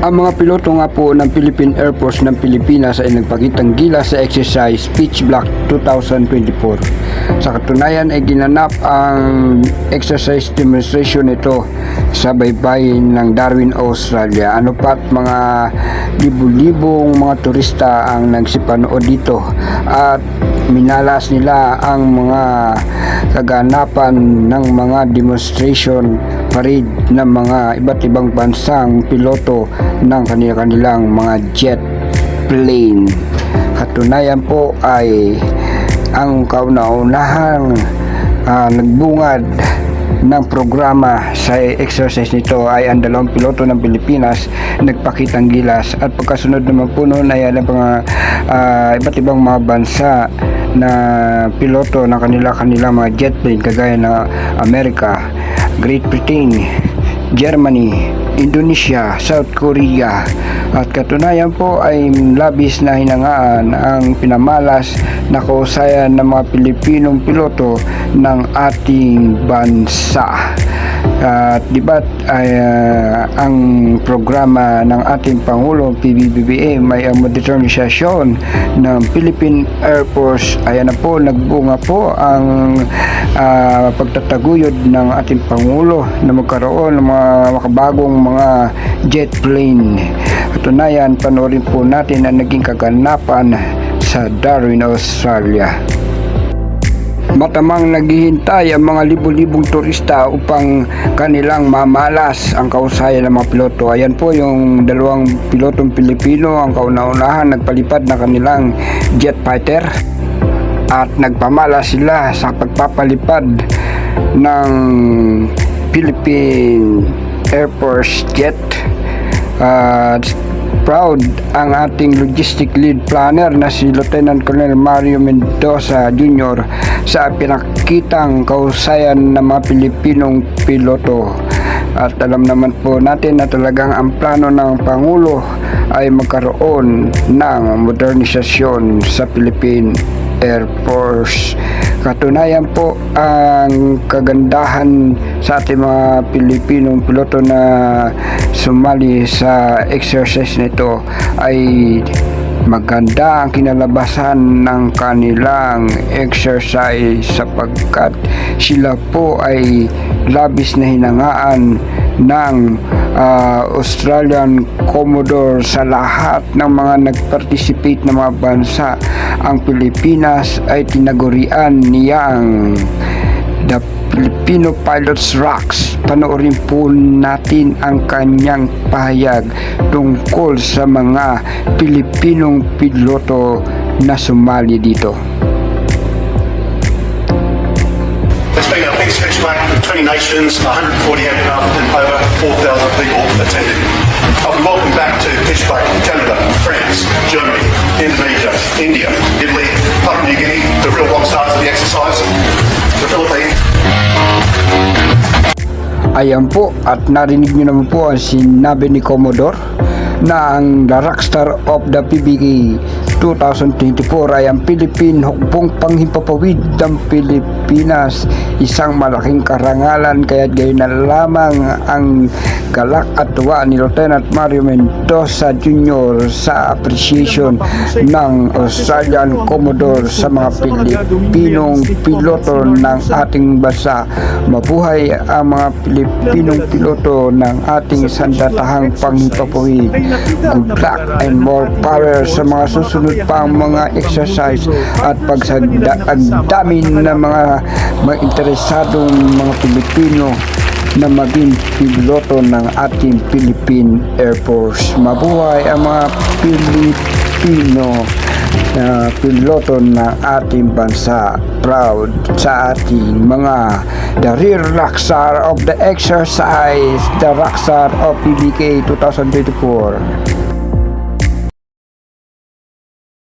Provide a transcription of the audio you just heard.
Ang mga piloto nga po ng Philippine Air Force ng Pilipinas ay nagpakitang gilas sa exercise Pitch Black 2024. Sa katunayan ay ginanap ang exercise demonstration nito sa baybayin ng Darwin, Australia. Ano pat mga libu-libong mga turista ang nagsipanood dito at minalas nila ang mga kaganapan ng mga demonstration parade ng mga iba't ibang bansang piloto ng kanilang mga jet plane. Katunayan po ay ang kauna-unahang nagbungad ng programa sa exercise nito ay ang dalawang piloto ng Pilipinas nagpakitang gilas, at pagkasunod naman po noon ay ang mga iba't ibang mga bansa na piloto ng kanilang mga jet plane kagaya ng Amerika, Great Britain, Germany, Indonesia, South Korea. At katunayan po ay labis na hinangaan ang pinamalas na kausayan ng mga Pilipinong piloto ng ating bansa. At diba't ay ang programa ng ating Pangulo PBBM may modernisasyon ng Philippine Air Force. Ayan na po, nagbunga po ang pagtataguyod ng ating Pangulo na magkaroon ng mga makabagong mga jet plane. Katunayan, panoorin po natin ang naging kaganapan sa Darwin, Australia. Matamang naghihintay ang mga libu-libong turista upang kanilang mamalas ang kausayan ng mga piloto. Ayan po yung dalawang pilotong Pilipino ang kauna-unahan nagpalipad na kanilang jet fighter at nagpamalas sila sa pagpapalipad ng Philippine Air Force jet. Proud ang ating logistic lead planner na si Lieutenant Colonel Mario Mendoza Jr. sa pinakitang kausayan ng mga Pilipinong piloto. At alam naman po natin na talagang ang plano ng Pangulo ay magkaroon ng modernisasyon sa Philippine Air Force. Katunayan po ang kagandahan sa ating mga Pilipinong piloto na sumali sa exercise nito ay maganda ang kinalabasan ng kanilang exercise sapagkat sila po ay labis na hinangaan ng Australian Commodore sa lahat ng mga nag-participate na mga bansa. Ang Pilipinas ay tinagurian niyang The Filipino Pilots Rocks. Panoorin po natin ang kanyang pahayag tungkol sa mga Pilipinong piloto na sumali dito. It's been a big speech, mate, with 20 nations, 140 aircraft and over 4,000 people attended. We welcome back to Pitch Black, Canada, France, Germany, Indonesia, India, Italy, Papua New Guinea, the real rock stars of the exercise, the Philippines. Ayan po, at narinig nyo naman po ang sinabi ni Commodore na ang the rockstar of the PBA 2024 ay ang Philippine Hukbong Panghimpapawid ng Pilipinas. Isang malaking karangalan, kaya't gayon na lamang ang galak at tuwa ni Lieutenant Mario Mendoza Jr. sa appreciation ng Australian Commodore sa mga Pilipinong piloto ng ating bansa. Mabuhay ang mga Pilipinong piloto ng ating sandatahang panghimpapawid. Good luck and more power sa mga susunod pang mga exercise at pagsagdami ng mga interesadong mga Pilipino na maging piloto ng ating Philippine Air Force. Mabuhay ang mga Pilipino na piloto ng ating bansa. Proud sa ating mga the real rockstar of the exercise, the rockstar of PBK 2024.